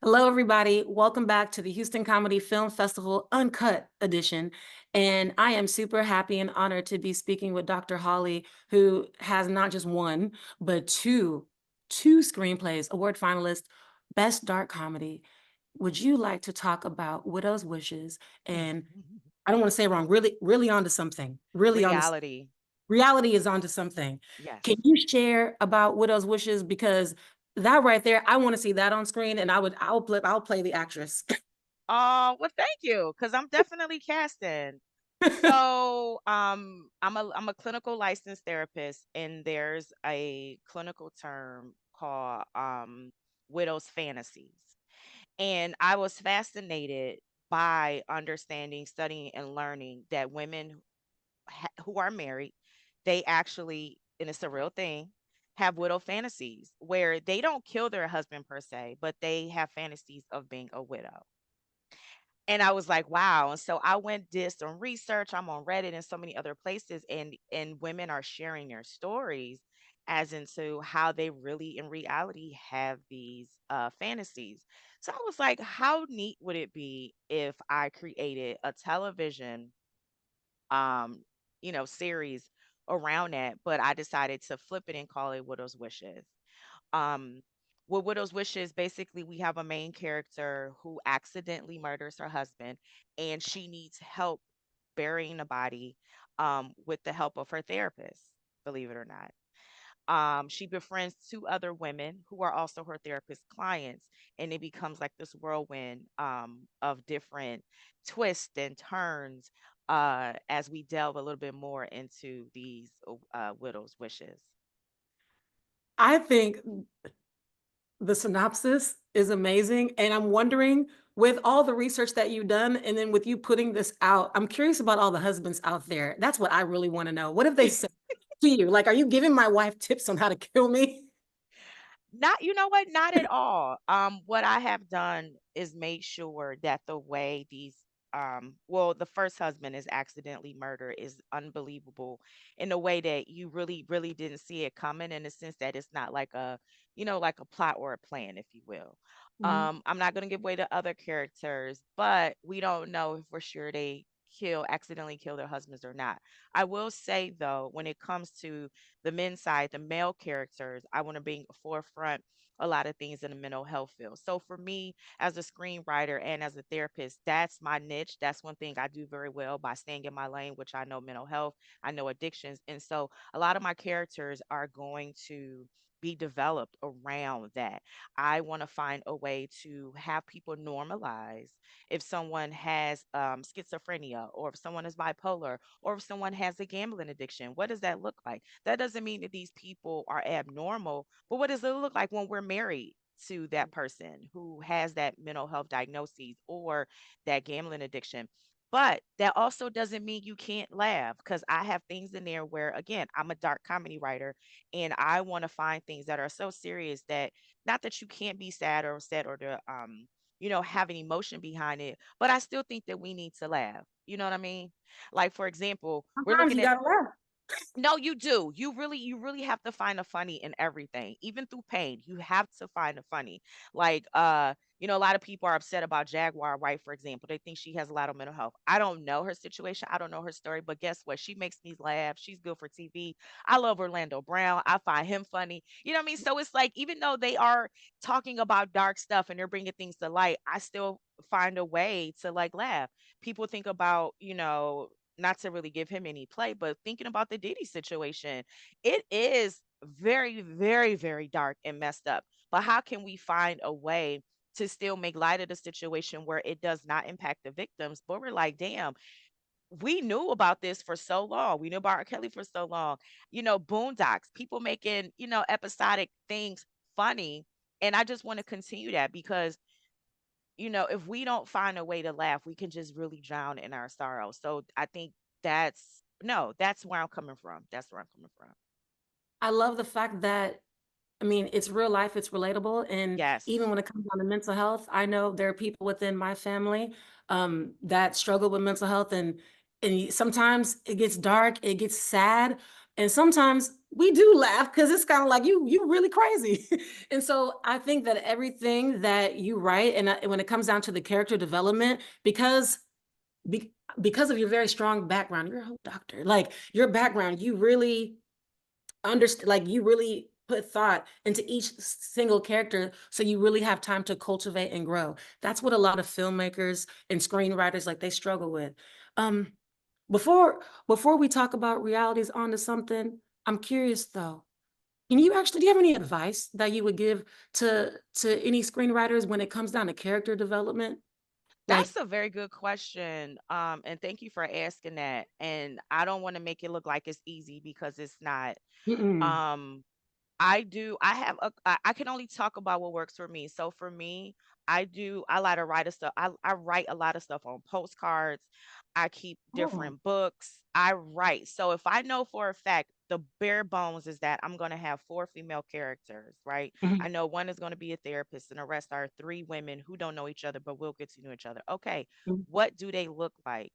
Hello, everybody. Welcome back to the Houston Comedy Film Festival Uncut edition. And I am super happy and honored to be speaking with Dr. Holly, who has not just one, but two screenplays, award finalist, Best Dark Comedy. Would you like to talk about Widow's Wishes? And I don't want to say it wrong, really onto something. Really on the Reality. reality is onto something. Can Yes. you share about Widow's Wishes? Because that right there, I want to see that on screen, and I'll play the actress. Oh, well, thank you, because I'm definitely casting. So, I'm a clinical licensed therapist, and there's a clinical term called widow's fantasies. And I was fascinated by understanding, studying, and learning that women who are married, they actually, and it's a real thing, have widow fantasies where they don't kill their husband per se, but they have fantasies of being a widow. And I was like, wow. And so I went did some research. I'm on Reddit and so many other places, and women are sharing their stories as into how they really in reality have these fantasies. So I was like, how neat would it be if I created a television um, series around that, but I decided to flip it and call it Widow's Wishes. Um, with Widow's Wishes, basically, we have a main character who accidentally murders her husband, and she needs help burying the body with the help of her therapist, believe it or not. She befriends two other women who are also her therapist clients, and it becomes like this whirlwind of different twists and turns as we delve a little bit more into these widow's wishes. I think the synopsis is amazing, and I'm wondering, with all the research that you've done, and then with you putting this out, I'm curious about all the husbands out there. That's what I really want to know. What have they said to you? Like, are you giving my wife tips on how to kill me? Not, you know what? Not at all. What I have done is made sure that the way these well, the first husband is accidentally murdered is unbelievable in a way that you really, really didn't see it coming, in the sense that it's not like a, like a plot or a plan, if you will. Mhm. I'm not gonna give away the other characters, but we don't know if for sure they accidentally kill their husbands or not. I will say though, when it comes to the men's side, the male characters, I want to bring forefront a lot of things in the mental health field. So for me, as a screenwriter and as a therapist, that's my niche. That's one thing I do very well by staying in my lane, which I know mental health, I know addictions. And so a lot of my characters are going to be developed around that. I want to find a way to have people normalize if someone has schizophrenia, or if someone is bipolar, or if someone has a gambling addiction. What does that look like? That doesn't mean that these people are abnormal, but what does it look like when we're married to that person who has that mental health diagnosis or that gambling addiction? But that also doesn't mean you can't laugh, because I have things in there where, again, I'm a dark comedy writer, and I want to find things that are so serious that, not that you can't be sad or upset or to have an emotion behind it, but I still think that we need to laugh. You know what I mean? Like, for example, we're Sometimes looking you at, gotta laugh. no, you do. You really have to find a funny in everything. Even through pain, you have to find a funny. Like, a lot of people are upset about Jaguar White, for example. They think she has a lot of mental health. I don't know her situation. I don't know her story, but guess what? She makes me laugh. She's good for TV. I love Orlando Brown. I find him funny. You know what I mean? So it's like, even though they are talking about dark stuff and they're bringing things to light, I still find a way to like laugh. People think about, not to really give him any play, but thinking about the Diddy situation, it is very, very, very dark and messed up. But how can we find a way to still make light of the situation where it does not impact the victims? But we're like, damn, we knew about this for so long. We knew about R. Kelly for so long. Boondocks, people making, episodic things funny. And I just want to continue that because if we don't find a way to laugh, we can just really drown in our sorrow. So I think that's no, that's where I'm coming from. That's where I'm coming from. I love the fact that, I mean, it's real life, it's relatable, and even Yes. when it comes down to mental health, I know there are people within my family, that struggle with mental health, and sometimes it gets dark, it gets sad, And sometimes we do laugh because it's kind of like you really crazy. And so I think that everything that you write, and when it comes down to the character development, be, because of your very strong background, you're a whole doctor. Like your background, you really understand, like you really put thought into each single character, so you really have time to cultivate and grow. That's what a lot of filmmakers and screenwriters, like, they struggle with. Um, before we talk about realities onto something, I'm curious though. Can you actually do you have any advice that you would give to any screenwriters when it comes down to character development? Like, That's a very good question. And thank you for asking that. And I don't want to make it look like it's easy because it's not. mm-mm, Um, I have I can only talk about what works for me. So for me, I like to write a stuff. I write a lot of stuff on postcards. I keep oh, different books. I write. So if I know for a fact the bare bones is that I'm going to have four female characters, right? mhm, I know one is going to be a therapist and the rest are three women who don't know each other but will get to know each other. Okay. mhm, What do they look like?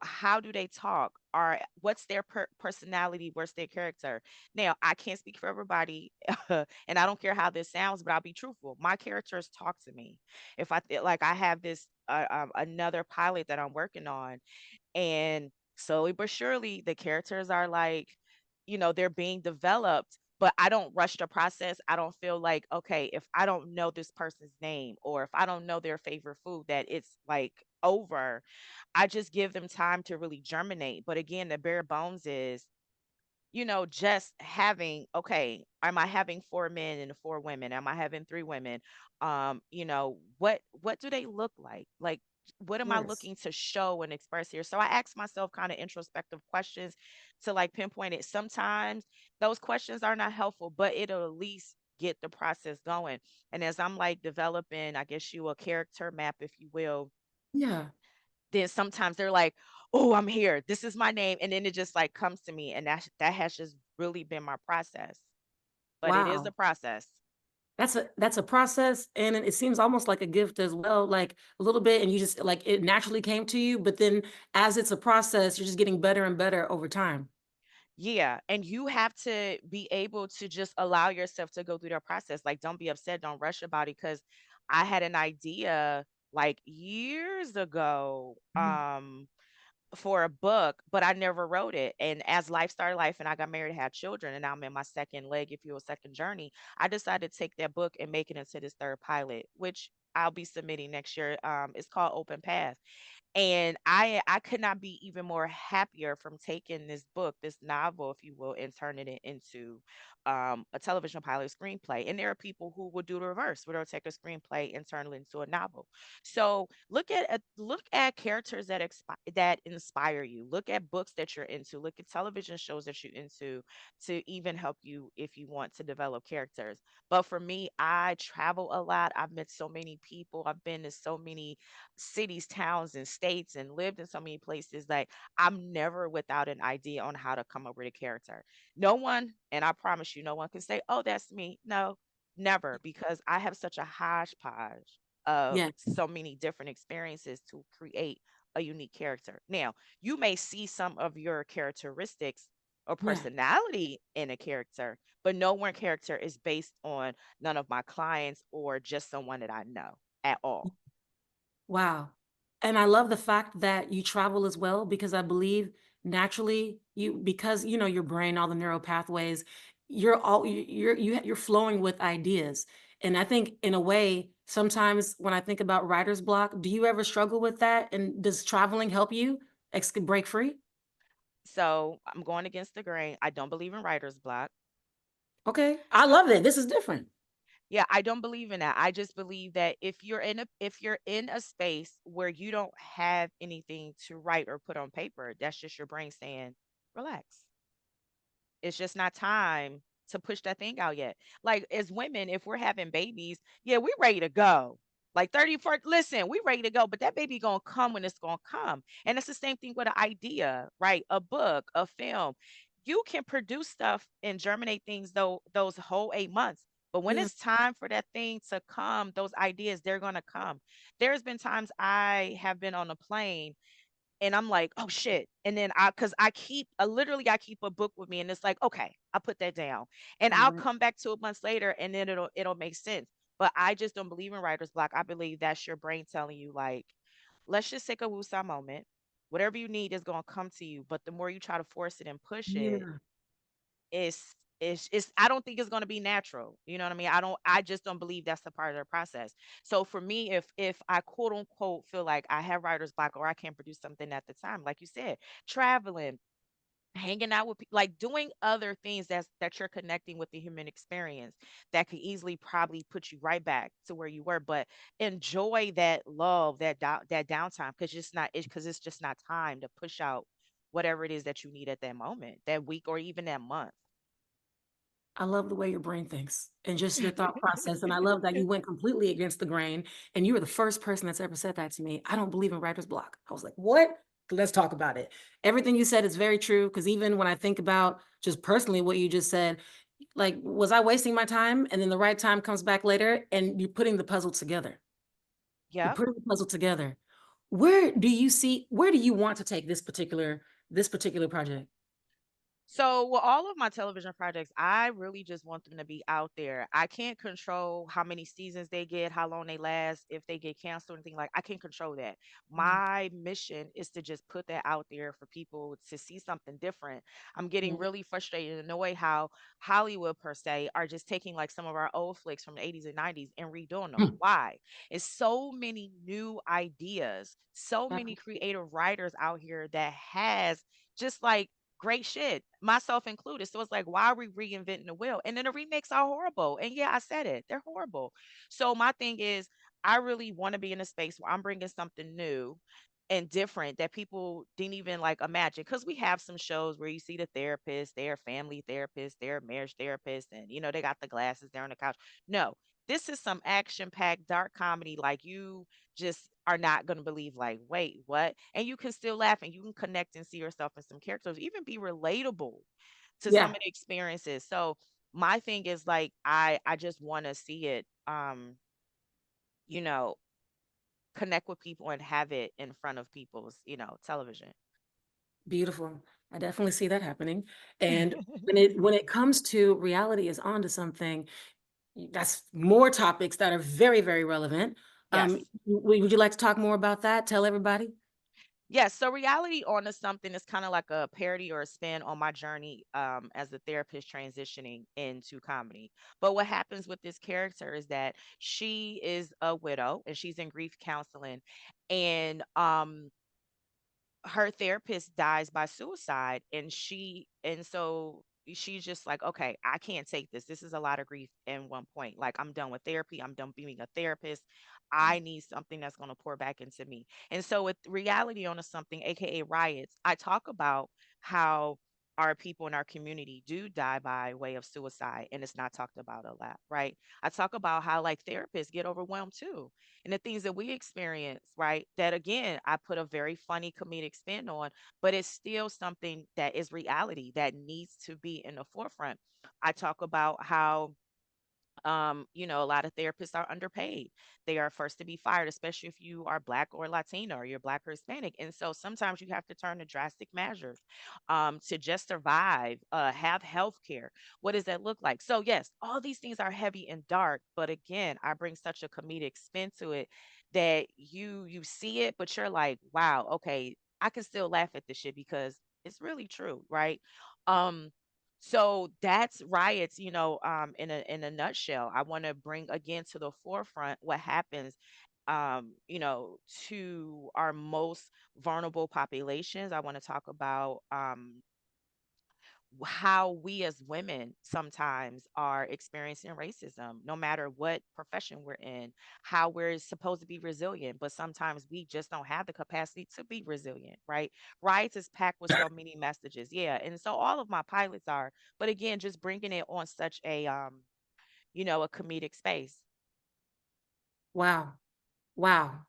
How do they talk, or what's their personality, what's their character. Now I can't speak for everybody, and I don't care how this sounds, but I'll be truthful. My characters talk to me. If I feel like I have this another pilot that I'm working on, and slowly but surely the characters are like, they're being developed, but I don't rush the process. I don't feel like, okay, if I don't know this person's name or if I don't know their favorite food, that it's like over. I just give them time to really germinate. But again, the bare bones is, just having, okay, am I having four men and four women? Am I having three women? What do they look like? Like, what am I yes. looking to show and express here? So I ask myself kind of introspective questions to like pinpoint it. Sometimes those questions are not helpful, but it'll at least get the process going. And as I'm like developing, I guess you a character map, if you will, Yeah. then sometimes they're like, "Oh, I'm here. This is my name." And then it just like comes to me. And that has just really been my process. But it is a Wow. process. That's a process, and it seems almost like a gift as well, like, a little bit, and you just like, it naturally came to you, but then as it's a process, you're just getting better and better over time. Yeah. And you have to be able to just allow yourself to go through that process. Like, don't be upset, don't rush about it. Cause I had an idea like years ago. Mhm. For a book, but I never wrote it. And as life started life and I got married, had children, and now I'm in my second leg, if you will, second journey, I decided to take that book and make it into this third pilot, which I'll be submitting next year. It's called Open Path. And I could not be even more happier from taking this book, this novel, if you will, and turning it into a television pilot screenplay. And there are people who will do the reverse, where they'll take a screenplay and turn it into a novel. So look at characters that inspire you. Look at books that you're into. Look at television shows that you're into to even help you if you want to develop characters. But for me, I travel a lot. I've met so many people. I've been to so many cities, towns, and states and lived in so many places. Like, I'm never without an idea on how to come up with a character. No one, and I promise you, no one can say, "Oh, that's me." No, never, because I have such a hodgepodge of Yeah, so many different experiences to create a unique character. Now, you may see some of your characteristics or yeah. personality in a character, but no one character is based on none of my clients or just someone that I know at all. Wow. And I love the fact that you travel as well, because I believe naturally because your brain, all the neural pathways, you're flowing with ideas. And I think in a way, sometimes when I think about writer's block, do you ever struggle with that? And does traveling help you break free? So I'm going against the grain. I don't believe in writer's block. Okay. I love it. This is different. Yeah, I don't believe in that. I just believe that if you're in a space where you don't have anything to write or put on paper, that's just your brain saying, relax. It's just not time to push that thing out yet. Like, as women, if we're having babies, yeah, we ready to go. Like 34, listen, we ready to go, but that baby gonna come when it's gonna come. And it's the same thing with an idea, right? A book, a film. You can produce stuff and germinate things though those whole 8 months. But when Yeah. it's time for that thing to come, those ideas, they're gonna come. There's been times I have been on a plane and I'm like, "Oh shit." And then cuz I keep literally I keep a book with me and it's like, "Okay, I put that down." And I'll Right. come back to it months later and then it'll make sense. But I just don't believe in writer's block. I believe that's your brain telling you like, "Let's just take a woosah moment. Whatever you need is going to come to you." But the more you try to force it and push it, Yeah. it's I don't think it's going to be natural. You know what I mean? I just don't believe that's a part of the process. So for me, if I quote unquote feel like I have writer's block or I can't produce something at the time, like you said, traveling, hanging out with like doing other things that you're connecting with the human experience that could easily probably put you right back to where you were, but enjoy that love, that downtime, because it's just not time to push out whatever it is that you need at that moment, that week, or even that month. I love the way your brain thinks and just your thought process, and I love that you went completely against the grain, and you were the first person that's ever said that to me. "I don't believe in writer's block." I was like, "What? Let's talk about it." Everything you said is very true. Because even when I think about just personally what you just said, like, was I wasting my time? And then the right time comes back later, and you're putting the puzzle together. You're Yep. putting the puzzle together. Where do you want to take this particular project? So, with all of my television projects, I really just want them to be out there. I can't control how many seasons they get, how long they last, if they get canceled or anything like I can't control that. Mhm. My mission is to just put that out there for people to see something different. I'm getting Yeah. really frustrated and annoyed how Hollywood per se are just taking like some of our old flicks from the 80s and 90s and redoing them. Hmm. Why? It's so many new ideas, so Yeah. many creative writers out here that has just like great shit, myself included. So it's like, why are we reinventing the wheel? And then the remakes are horrible. And yeah, I said it, they're horrible. So my thing is, I really want to be in a space where I'm bringing something new and different that people didn't even like imagine. Because we have some shows where you see the therapist, they're family therapist, they're marriage therapist, and they got the glasses, they're on the couch. No, this is some action packed dark comedy like you just are not going to believe like, wait, what? And you can still laugh and you can connect and see yourself in some characters, even be relatable to some Yeah. of the experiences. So my thing is like I just want to see it you know connect with people and have it in front of people's television. Beautiful. I definitely see that happening. And when it comes to reality is onto something, that's more topics that are very, very relevant. Yes. Would you like to talk more about that? Tell everybody? Yes, so reality on is something that's kind of like a parody or a spin on my journey as a therapist transitioning into comedy. But what happens with this character is that she is a widow and she's in grief counseling, and her therapist dies by suicide, and so she's just like, okay, I can't take this. This is a lot of grief in one point. Like, I'm done with therapy, I'm done being a therapist. I need something that's going to pour back into me. And so with reality on a something, aka riots, I talk about how our people in our community do die by way of suicide, and it's not talked about a lot, right? I talk about how like therapists get overwhelmed too, and the things that we experience, right? That again, I put a very funny comedic spin on, but it's still something that is reality that needs to be in the forefront. I talk about how a lot of therapists are underpaid. They are first to be fired, especially if you are black or Latino or you're black or Hispanic. And so sometimes you have to turn to drastic measures to just survive, have health care. What does that look like? So yes, all these things are heavy and dark, but again, I bring such a comedic spin to it that you see it, but you're like, wow, okay, I can still laugh at this shit because it's really true, right? Um, so that's riots, in a nutshell. I want to bring again to the forefront what happens, to our most vulnerable populations. I want to talk about how we as women sometimes are experiencing racism, no matter what profession we're in, how we're supposed to be resilient, but sometimes we just don't have the capacity to be resilient, right? Riots is packed with so many messages. Yeah. And so all of my pilots are, but again, just bringing it on such a comedic space. Wow. Wow.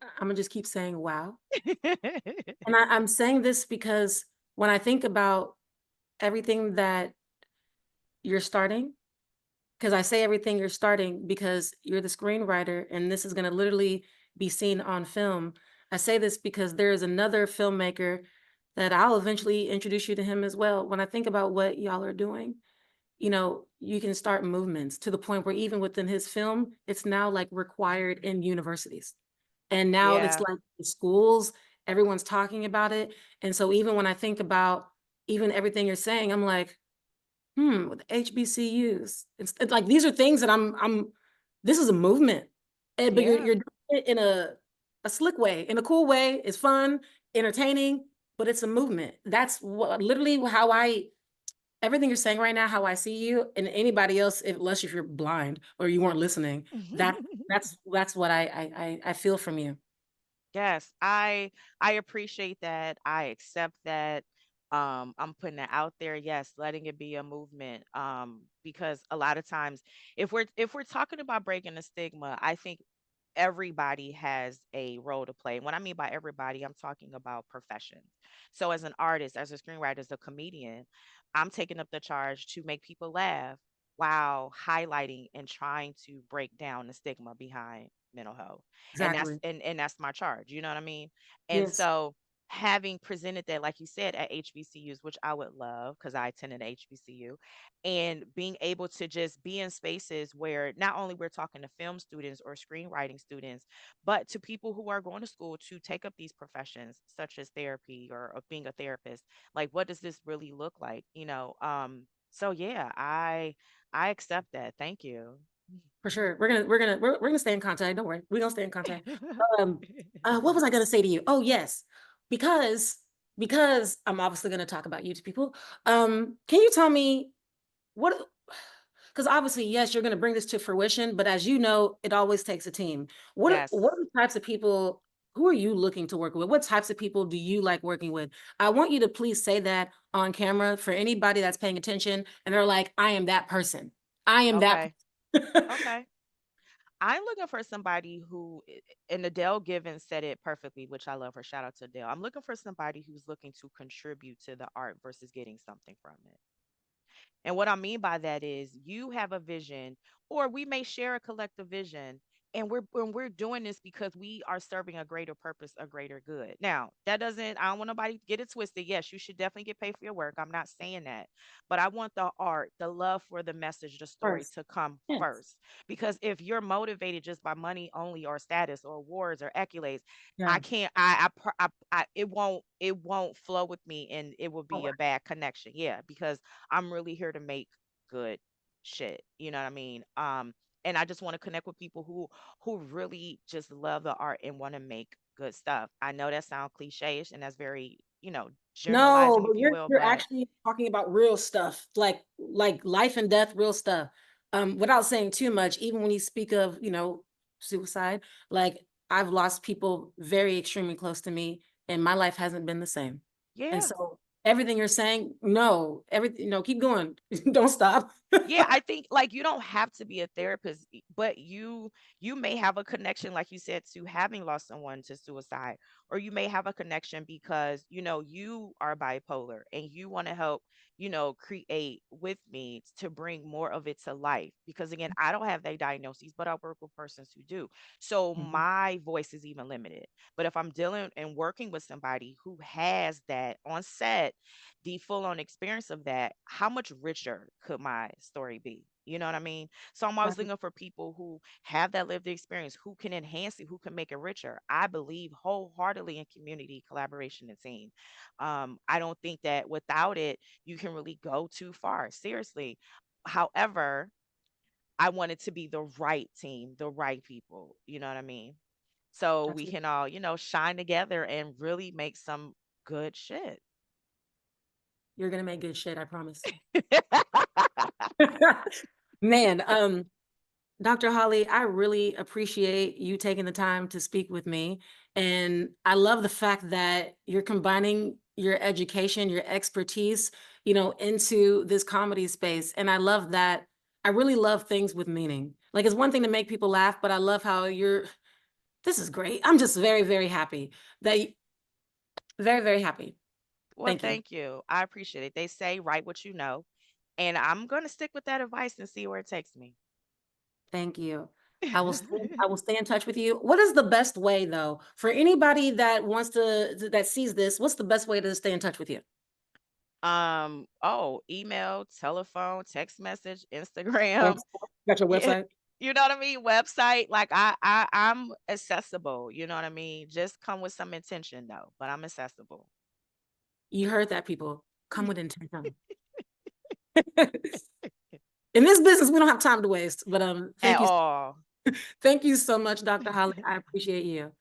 I'm gonna just keep saying wow. And I'm saying this because when I think about everything that you're starting, 'cause I say everything you're starting because you're the screenwriter, and this is gonna literally be seen on film. I say this because there is another filmmaker that I'll eventually introduce you to him as well. When I think about what y'all are doing, you can start movements to the point where even within his film, it's now, like, required in universities. And now it's Yeah. like the schools, everyone's talking about it, and so even when I think about even everything you're saying, I'm like, with HBCUs. It's like these are things that I'm this is a movement. But Yeah. you're doing it in a slick way, in a cool way. It's fun, entertaining, but it's a movement. That's what literally how I everything you're saying right now, how I see you and anybody else, unless if you're blind or you weren't listening, that's what I feel from you. Yes, I appreciate that. I accept that. I'm putting it out there. Yes, letting it be a movement. Because a lot of times, if we're talking about breaking the stigma, I think everybody has a role to play. What I mean by everybody, I'm talking about professions. So, as an artist, as a screenwriter, as a comedian, I'm taking up the charge to make people laugh while highlighting and trying to break down the stigma behind mental health. And that's Exactly. and that's my charge. You know what I mean? And Yes. so having presented that, like you said, at HBCUs, which I would love because I attended HBCU, and being able to just be in spaces where not only we're talking to film students or screenwriting students, but to people who are going to school to take up these professions such as therapy or being a therapist. Like, what does this really look like? So yeah, I accept that. Thank you. For sure. We're gonna stay in contact. Don't worry. We're gonna stay in contact. Um, what was I gonna say to you? Oh, yes. Because because I'm obviously gonna talk about you to people. Can you tell me what because obviously, yes, you're gonna bring this to fruition, but as you know, it always takes a team. What Yes. are the types of people who are you looking to work with? What types of people do you like working with? I want you to please say that on camera for anybody that's paying attention and they're like, I am that person. I am that Okay. person. Okay. I'm looking for somebody who, and Adele Givens said it perfectly, which I love her. Shout out to Adele. I'm looking for somebody who's looking to contribute to the art versus getting something from it. And what I mean by that is you have a vision, or we may share a collective vision, and we're doing this because we are serving a greater purpose, a greater good. Now, that doesn't I don't want nobody to get it twisted. Yes, you should definitely get paid for your work. I'm not saying that. But I want the art, the love for the message, the story First. to come Yes. first. Because if you're motivated just by money only or status or awards or accolades, I Yeah. can't it won't flow with me, and it will Oh, be a bad connection. Yeah, because I'm really here to make good shit. You know what I mean? And I just want to connect with people who really just love the art and want to make good stuff. I know that sounds cliche-ish and that's very, no, generalizing, but if you you're will, you're but actually talking about real stuff, like life and death, real stuff. Without saying too much, even when you speak of, suicide, like I've lost people very extremely close to me, and my life hasn't been the same. And yeah. so everything you're saying, no, everything, no, keep going. Don't stop. Yeah, I think like you don't have to be a therapist, but you may have a connection, like you said, to having lost someone to suicide, or you may have a connection because you are bipolar and you want to help, create with me to bring more of it to life. Because again, I don't have that diagnoses, but I work with persons who do. So Mhm. my voice is even limited. But if I'm dealing and working with somebody who has that on set, the full on experience of that, how much richer could my story be? You know what I mean? So I'm always Exactly. looking for people who have that lived experience, who can enhance it, who can make it richer. I believe wholeheartedly in community collaboration and team. I don't think that without it, you can really go too far. Seriously. However, I want it to be the right team, the right people. You know what I mean? So we Absolutely. can all, shine together and really make some good shit. You're gonna make good shit, I promise. Man, Dr. Holly, I really appreciate you taking the time to speak with me. And I love the fact that you're combining your education, your expertise, into this comedy space. And I love that. I really love things with meaning. Like it's one thing to make people laugh, but I love how this is great. I'm just very, very happy very, very happy. Well, Thank you. thank you. I appreciate it. They say write what you know. And I'm gonna stick with that advice and see where it takes me. Thank you. I will stay in touch with you. What is the best way though, for anybody that wants that sees this, what's the best way to stay in touch with you? Oh, email, telephone, text message, Instagram. Thanks. Got your Yeah, website? you know what I mean? Website, like I'm accessible, you know what I mean? Just come with some intention though, but I'm accessible. You heard that, people. Come with intention. In this business, we don't have time to waste, but At all. thank you so much, Dr. Holly. I appreciate you.